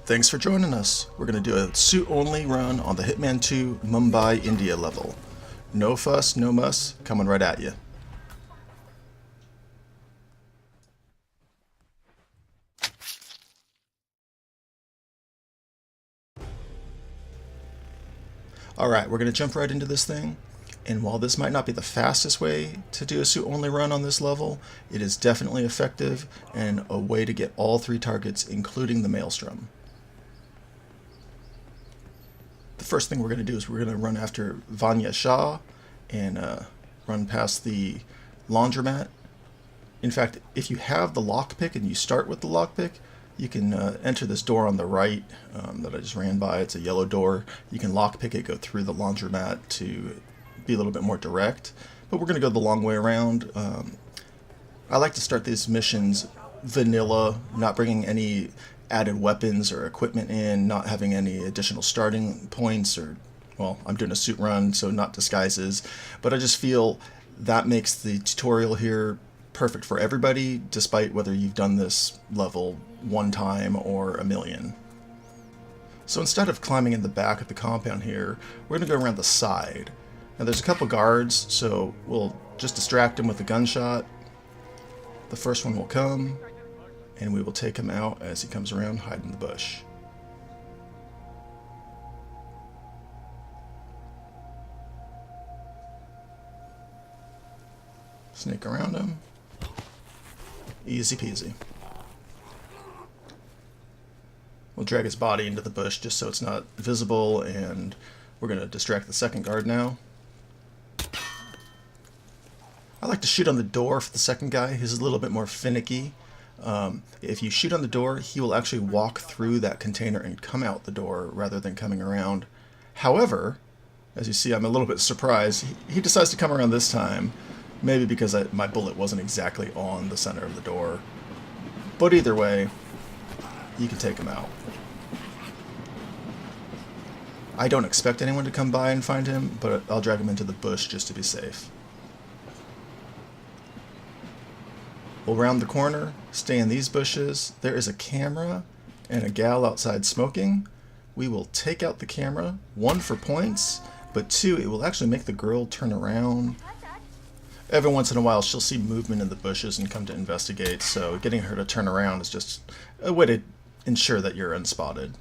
Thanks for joining us. We're going to do a suit-only run on the Hitman 2 Mumbai, India level. No fuss, no muss, coming right at you. Alright, we're going to jump right into this thing. And while this might not be the fastest way to do a suit-only run on this level, it is definitely effective and a way to get all three targets, including the Maelstrom. The first thing we're going to do is we're going to run after Vanya Shaw and run past the laundromat. In fact, if you have the lockpick and you start with the lockpick, you can enter this door on the right that I just ran by. It's a yellow door. You can lockpick it, go through the laundromat to be a little bit more direct. But we're going to go the long way around. I like to start these missions vanilla, not bringing any added weapons or equipment in, not having any additional starting points, or, well, I'm doing a suit run, so not disguises. But I just feel that makes the tutorial here perfect for everybody, despite whether you've done this level one time or a million. So instead of climbing in the back of the compound here, we're going to go around the side. Now there's a couple guards, so we'll just distract them with a gunshot. The first one will come, and we will take him out as he comes around, hide in the bush. Sneak around him. Easy peasy. We'll drag his body into the bush just so it's not visible, and we're going to distract the second guard now. I like to shoot on the door for the second guy. He's a little bit more finicky. If you shoot on the door, he will actually walk through that container and come out the door rather than coming around. However, as you see, I'm a little bit surprised. He decides to come around this time, maybe because my bullet wasn't exactly on the center of the door. But either way, you can take him out. I don't expect anyone to come by and find him, but I'll drag him into the bush just to be safe. We'll round the corner, stay in these bushes. There is a camera and a gal outside smoking. We will take out the camera, one for points, but two, it will actually make the girl turn around. Every once in a while she'll see movement in the bushes and come to investigate, so getting her to turn around is just a way to ensure that you're unspotted.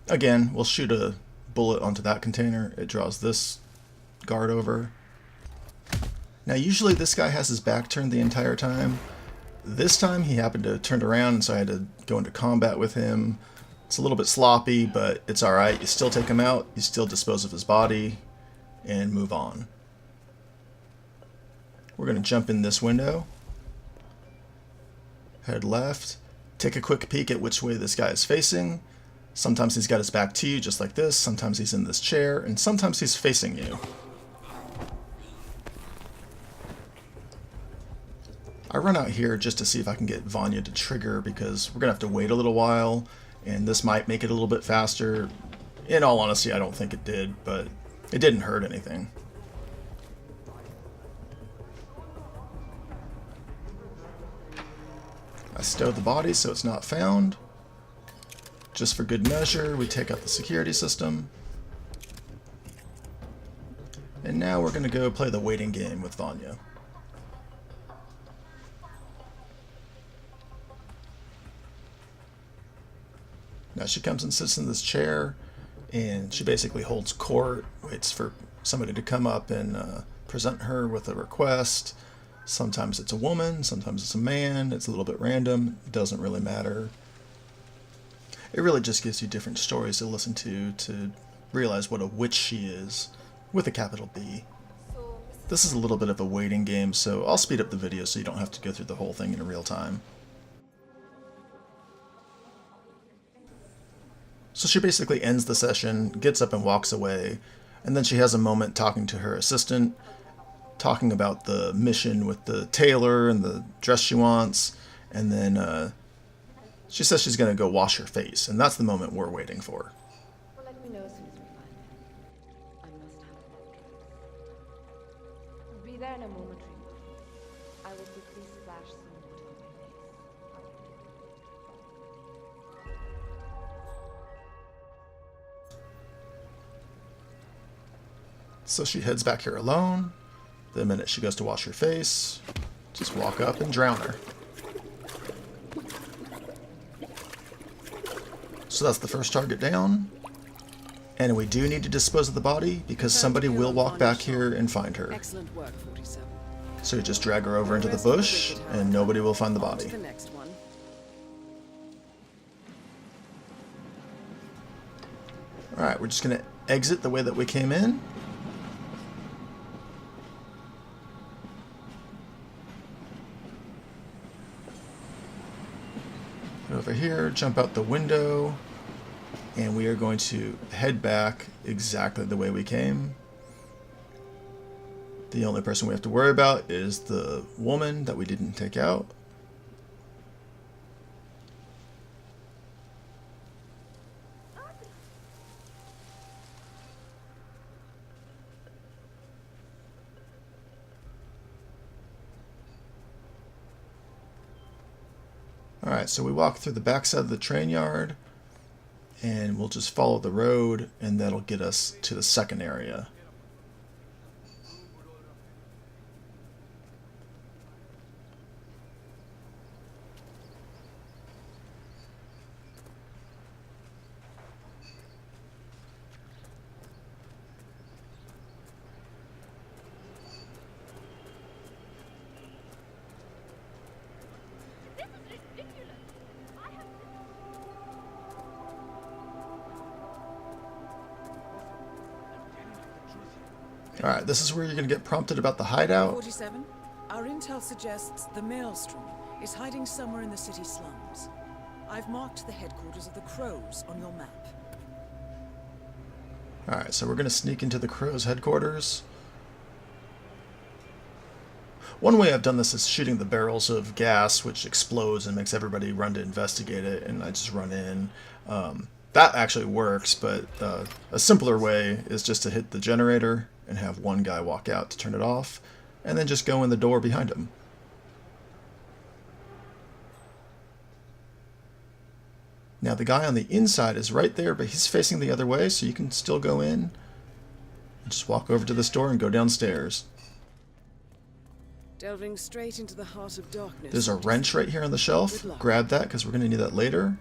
Again, we'll shoot a bullet onto that container. It draws this guard over. Now usually this guy has his back turned the entire time. This time he happened to turn around, and so I had to go into combat with him. It's a little bit sloppy, but it's alright. You still take him out, you still dispose of his body, and move on. We're going to jump in this window, head left, take a quick peek at which way this guy is facing. Sometimes he's got his back to you, just like this. Sometimes he's in this chair, and sometimes he's facing you. I run out here just to see if I can get Vanya to trigger, because we're going to have to wait a little while, and this might make it a little bit faster. In all honesty, I don't think it did, but it didn't hurt anything. I stow the body so it's not found. Just for good measure, we take out the security system. And now we're going to go play the waiting game with Vanya. Now she comes and sits in this chair, and she basically holds court, waits for somebody to come up and present her with a request. Sometimes it's a woman, sometimes it's a man, it's a little bit random, it doesn't really matter. It really just gives you different stories to listen to realize what a witch she is, with a capital B. This is a little bit of a waiting game, so I'll speed up the video so you don't have to go through the whole thing in real time. So she basically ends the session, gets up and walks away, and then she has a moment talking to her assistant, talking about the mission with the tailor and the dress she wants, and then she says she's going to go wash her face, and that's the moment we're waiting for. Well, let me know as soon as we find it. I must have that dress. I'll be there in a momentary moment. I will quickly splash some water on my face. So she heads back here alone. The minute she goes to wash her face, just walk up and drown her. So that's the first target down. And we do need to dispose of the body because somebody will walk back here and find her. Excellent work, 47. So you just drag her over into the bush and nobody will find the body. The next one. Alright, we're just going to exit the way that we came in. Over here, jump out the window, and we are going to head back exactly the way we came. The only person we have to worry about is the woman that we didn't take out. Alright, so we walk through the backside of the train yard, and we'll just follow the road, and that'll get us to the second area. Alright, this is where you're going to get prompted about the hideout. 47. Our intel suggests the Maelstrom is hiding somewhere in the city slums. I've marked the headquarters of the Crows on your map. Alright, so we're going to sneak into the Crows' headquarters. One way I've done this is shooting the barrels of gas, which explodes and makes everybody run to investigate it, and I just run in. That actually works, but a simpler way is just to hit the generator and have one guy walk out to turn it off, and then just go in the door behind him. Now the guy on the inside is right there, but he's facing the other way, so you can still go in. Just walk over to this door and go downstairs. Delving straight into the heart of darkness. There's a wrench right here on the shelf. Grab that, because we're going to need that later.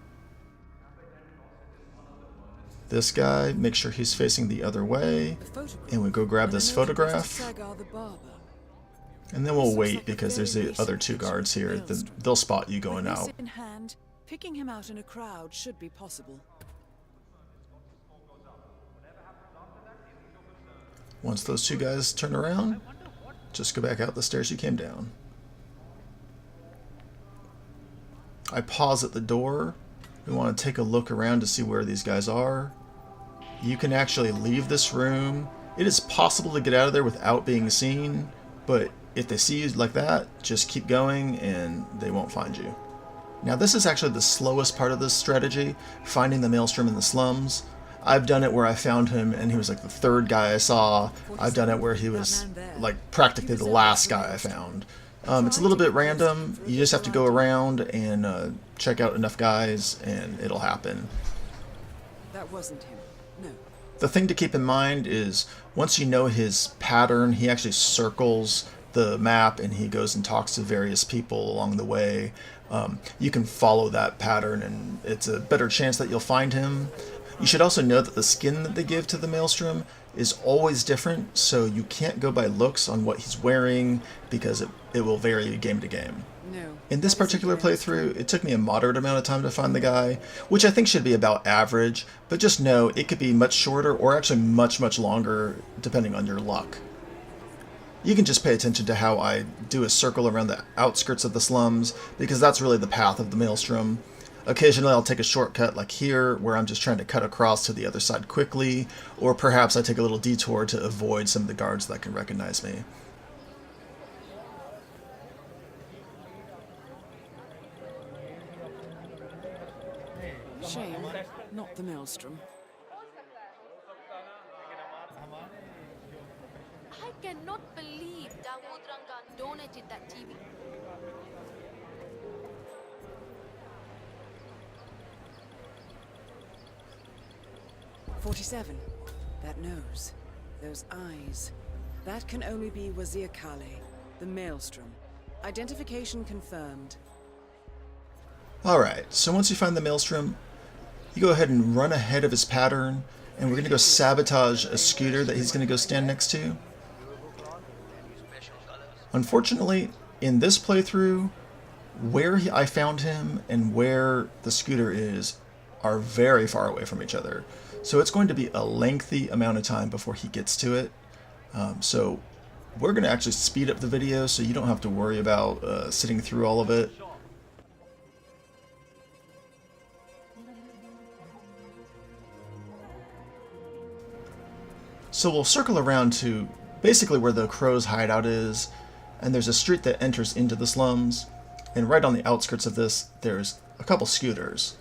This guy, make sure he's facing the other way. And we go grab this photograph. And then we'll wait, because there's the other two guards here. They'll spot you going out. In hand, picking him out in a crowd should be possible. Once those two guys turn around, just go back out the stairs you came down. I pause at the door. We want to take a look around to see where these guys are. You can actually leave this room. It is possible to get out of there without being seen, but if they see you like that, just keep going and they won't find you. Now this is actually the slowest part of this strategy, finding the Maelstrom in the slums. I've done it where I found him and he was like the third guy I saw. I've done it where he was like practically the last guy I found. It's a little bit random. You just have to go around and check out enough guys and it'll happen. That wasn't him. No. The thing to keep in mind is once you know his pattern, he actually circles the map and he goes and talks to various people along the way. You can follow that pattern and it's a better chance that you'll find him. You should also know that the skin that they give to the Maelstrom is always different, so you can't go by looks on what he's wearing because it will vary game to game. No. In this particular playthrough, it took me a moderate amount of time to find the guy, which I think should be about average, but just know it could be much shorter or actually much, much longer depending on your luck. You can just pay attention to how I do a circle around the outskirts of the slums, because that's really the path of the Maelstrom. Occasionally I'll take a shortcut like here, where I'm just trying to cut across to the other side quickly, or perhaps I take a little detour to avoid some of the guards that can recognize me. Shame, not the Maelstrom. I cannot believe Dawood Rangan donated that TV. 47. That nose. Those eyes. That can only be Wazir Kale, the Maelstrom. Identification confirmed. Alright, so once you find the Maelstrom, you go ahead and run ahead of his pattern, and we're going to go sabotage a scooter that he's going to go stand next to. Unfortunately, in this playthrough, where I found him and where the scooter is are very far away from each other. So it's going to be a lengthy amount of time before he gets to it. So we're going to actually speed up the video so you don't have to worry about sitting through all of it. So we'll circle around to basically where the Crow's hideout is, and there's a street that enters into the slums, and right on the outskirts of this there's a couple scooters.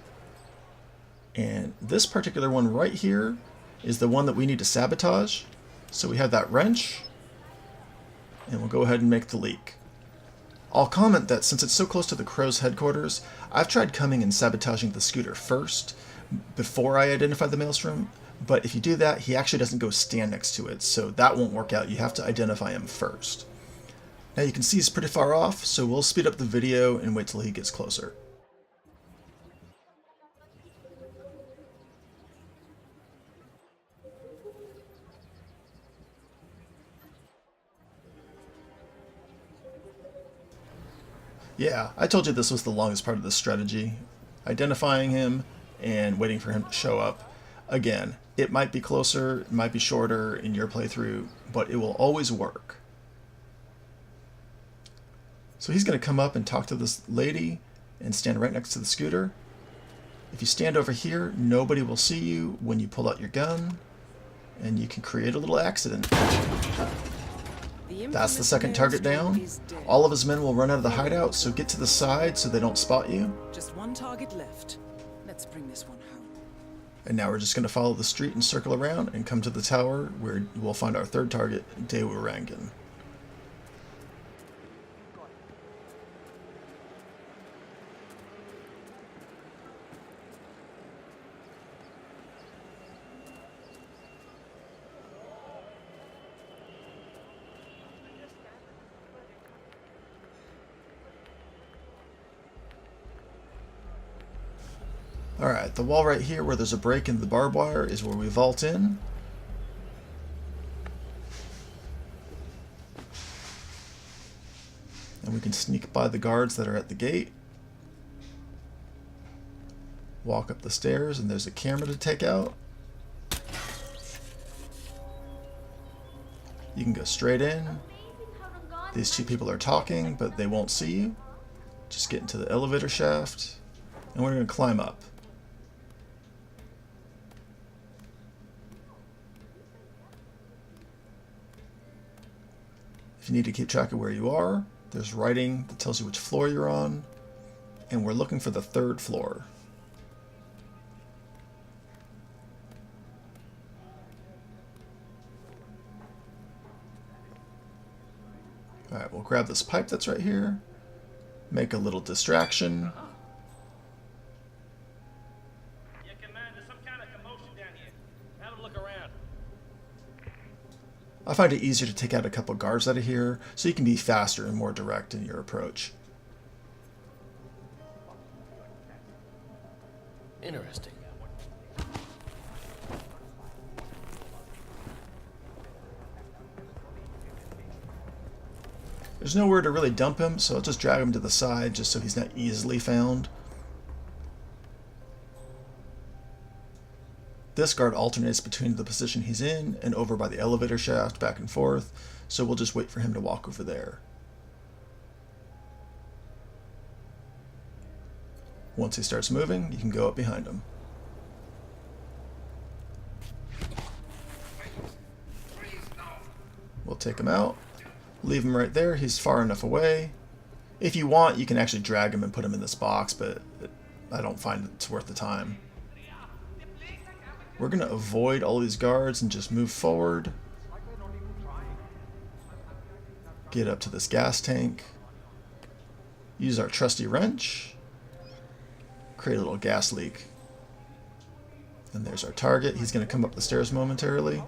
And this particular one right here is the one that we need to sabotage. So we have that wrench, and we'll go ahead and make the leak. I'll comment that since it's so close to the Crow's headquarters, I've tried coming and sabotaging the scooter first, before I identify the Maelstrom, but if you do that, he actually doesn't go stand next to it, so that won't work out. You have to identify him first. Now you can see he's pretty far off, so we'll speed up the video and wait till he gets closer. Yeah, I told you this was the longest part of the strategy. Identifying him and waiting for him to show up. Again, it might be closer, it might be shorter in your playthrough, but it will always work. So he's going to come up and talk to this lady and stand right next to the scooter. If you stand over here, nobody will see you when you pull out your gun, and you can create a little accident. That's the second target down. All of his men will run out of the hideout, so get to the side so they don't spot you. Just one target left. Let's bring this one home. And now we're just going to follow the street and circle around and come to the tower where we'll find our third target, Dawood Rangan. Alright, the wall right here where there's a break in the barbed wire is where we vault in. And we can sneak by the guards that are at the gate. Walk up the stairs and there's a camera to take out. You can go straight in. These two people are talking, but they won't see you. Just get into the elevator shaft, and we're going to climb up. If you need to keep track of where you are, there's writing that tells you which floor you're on, and we're looking for the third floor. Alright, we'll grab this pipe that's right here, make a little distraction. Yeah, Command, there's some kind of commotion down here. Have a look around. I find it easier to take out a couple guards out of here, so you can be faster and more direct in your approach. Interesting. There's nowhere to really dump him, so I'll just drag him to the side just so he's not easily found. This guard alternates between the position he's in and over by the elevator shaft, back and forth, so we'll just wait for him to walk over there. Once he starts moving, you can go up behind him. We'll take him out. Leave him right there, he's far enough away. If you want, you can actually drag him and put him in this box, but I don't find it's worth the time. We're going to avoid all these guards and just move forward. Get up to this gas tank. Use our trusty wrench. Create a little gas leak. And there's our target. He's going to come up the stairs momentarily.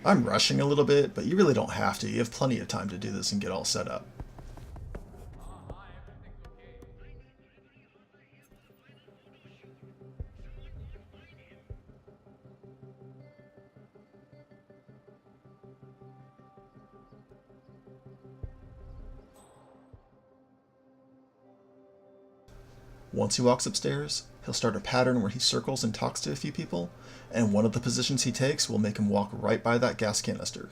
I'm rushing a little bit, but you really don't have to. You have plenty of time to do this and get all set up. Once he walks upstairs, he'll start a pattern where he circles and talks to a few people, and one of the positions he takes will make him walk right by that gas canister.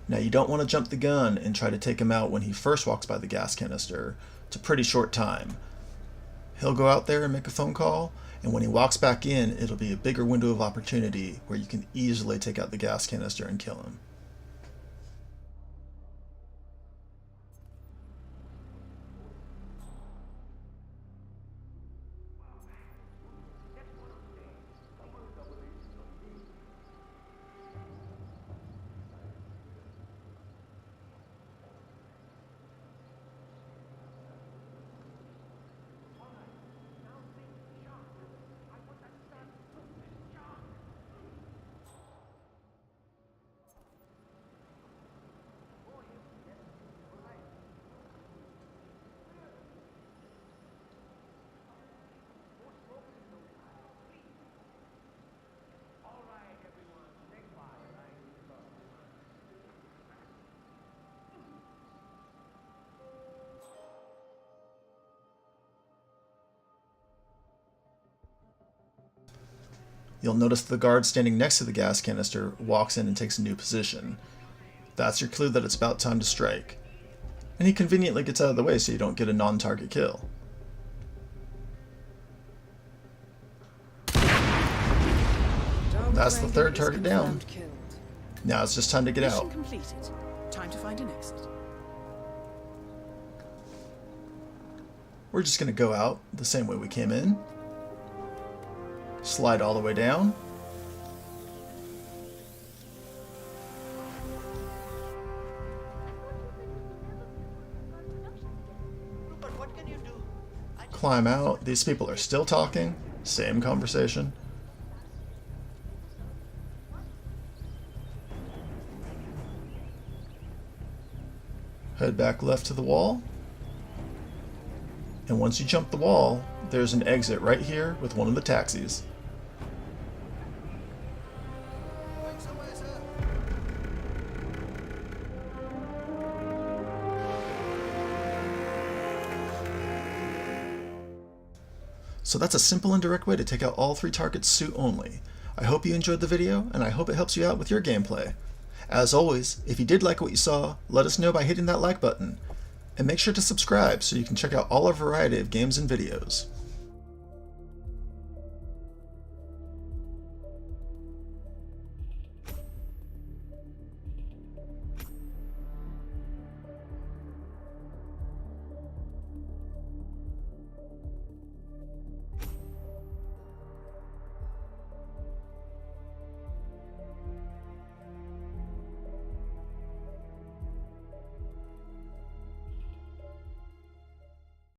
Now you don't want to jump the gun and try to take him out when he first walks by the gas canister. It's a pretty short time. He'll go out there and make a phone call, and when he walks back in, it'll be a bigger window of opportunity where you can easily take out the gas canister and kill him. You'll notice the guard standing next to the gas canister walks in and takes a new position. That's your clue that it's about time to strike. And he conveniently gets out of the way so you don't get a non-target kill. That's the third target down. Now it's just time to get out. Mission completed. Time to find an exit. We're just going to go out the same way we came in. Slide all the way down. But what can you do? Climb out. These people are still talking. Same conversation. Head back left to the wall. And once you jump the wall, there's an exit right here with one of the taxis. Going somewhere, sir. So that's a simple and direct way to take out all 3 targets suit only. I hope you enjoyed the video, and I hope it helps you out with your gameplay. As always, if you did like what you saw, let us know by hitting that like button. And make sure to subscribe so you can check out all our variety of games and videos.